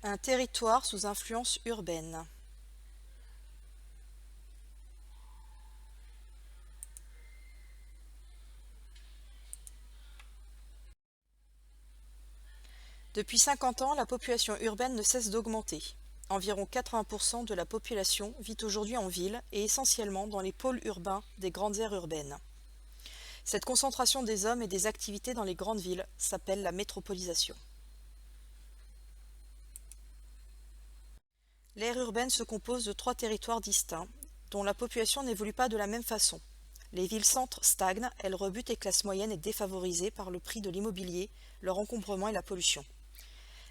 Un territoire sous influence urbaine. Depuis 50 ans, la population urbaine ne cesse d'augmenter. Environ 80% de la population vit aujourd'hui en ville et essentiellement dans les pôles urbains des grandes aires urbaines. Cette concentration des hommes et des activités dans les grandes villes s'appelle la métropolisation. L'aire urbaine se compose de 3 territoires distincts, dont la population n'évolue pas de la même façon. Les villes-centres stagnent, elles rebutent les classes moyennes et défavorisées par le prix de l'immobilier, leur encombrement et la pollution.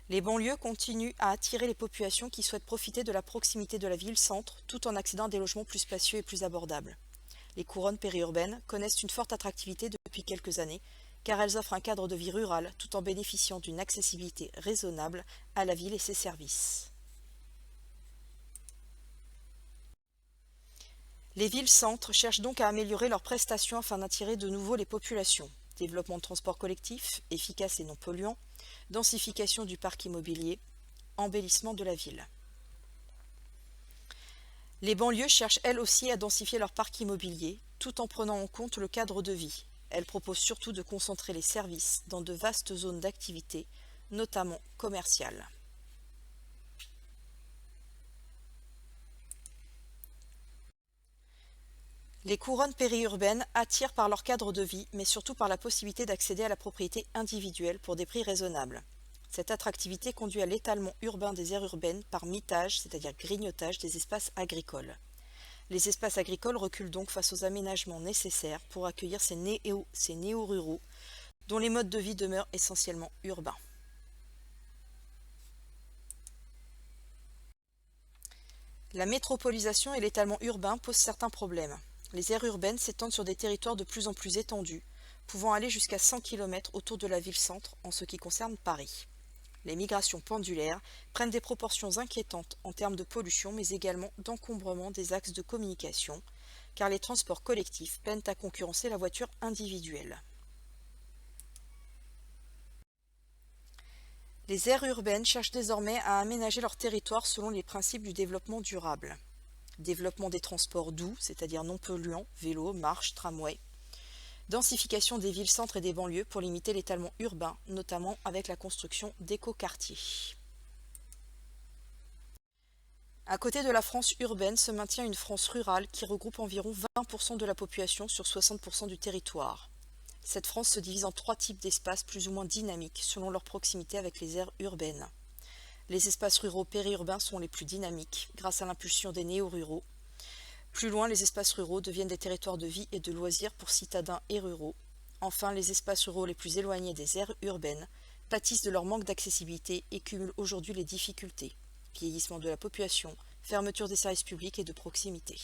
Les banlieues continuent à attirer les populations qui souhaitent profiter de la proximité de la ville-centre tout en accédant à des logements plus spacieux et plus abordables. Les couronnes périurbaines connaissent une forte attractivité depuis quelques années, car elles offrent un cadre de vie rural tout en bénéficiant d'une accessibilité raisonnable à la ville et ses services. Les villes-centres cherchent donc à améliorer leurs prestations afin d'attirer de nouveau les populations. Développement de transports collectifs, efficaces et non polluants, densification du parc immobilier, embellissement de la ville. Les banlieues cherchent elles aussi à densifier leur parc immobilier, tout en prenant en compte le cadre de vie. Elles proposent surtout de concentrer les services dans de vastes zones d'activité, notamment commerciales. Les couronnes périurbaines attirent par leur cadre de vie, mais surtout par la possibilité d'accéder à la propriété individuelle pour des prix raisonnables. Cette attractivité conduit à l'étalement urbain des aires urbaines par mitage, c'est-à-dire grignotage des espaces agricoles. Les espaces agricoles reculent donc face aux aménagements nécessaires pour accueillir ces néo-ruraux, dont les modes de vie demeurent essentiellement urbains. La métropolisation et l'étalement urbain posent certains problèmes. Les aires urbaines s'étendent sur des territoires de plus en plus étendus, pouvant aller jusqu'à 100 km autour de la ville-centre en ce qui concerne Paris. Les migrations pendulaires prennent des proportions inquiétantes en termes de pollution mais également d'encombrement des axes de communication, car les transports collectifs peinent à concurrencer la voiture individuelle. Les aires urbaines cherchent désormais à aménager leur territoire selon les principes du développement durable. Développement des transports doux, c'est-à-dire non polluants, vélo, marche, tramway. Densification des villes-centres et des banlieues pour limiter l'étalement urbain, notamment avec la construction d'écoquartiers. À côté de la France urbaine se maintient une France rurale qui regroupe environ 20% de la population sur 60% du territoire. Cette France se divise en 3 types d'espaces plus ou moins dynamiques selon leur proximité avec les aires urbaines. Les espaces ruraux périurbains sont les plus dynamiques grâce à l'impulsion des néo-ruraux. Plus loin, les espaces ruraux deviennent des territoires de vie et de loisirs pour citadins et ruraux. Enfin, les espaces ruraux les plus éloignés des aires urbaines pâtissent de leur manque d'accessibilité et cumulent aujourd'hui les difficultés: vieillissement de la population, fermeture des services publics et de proximité.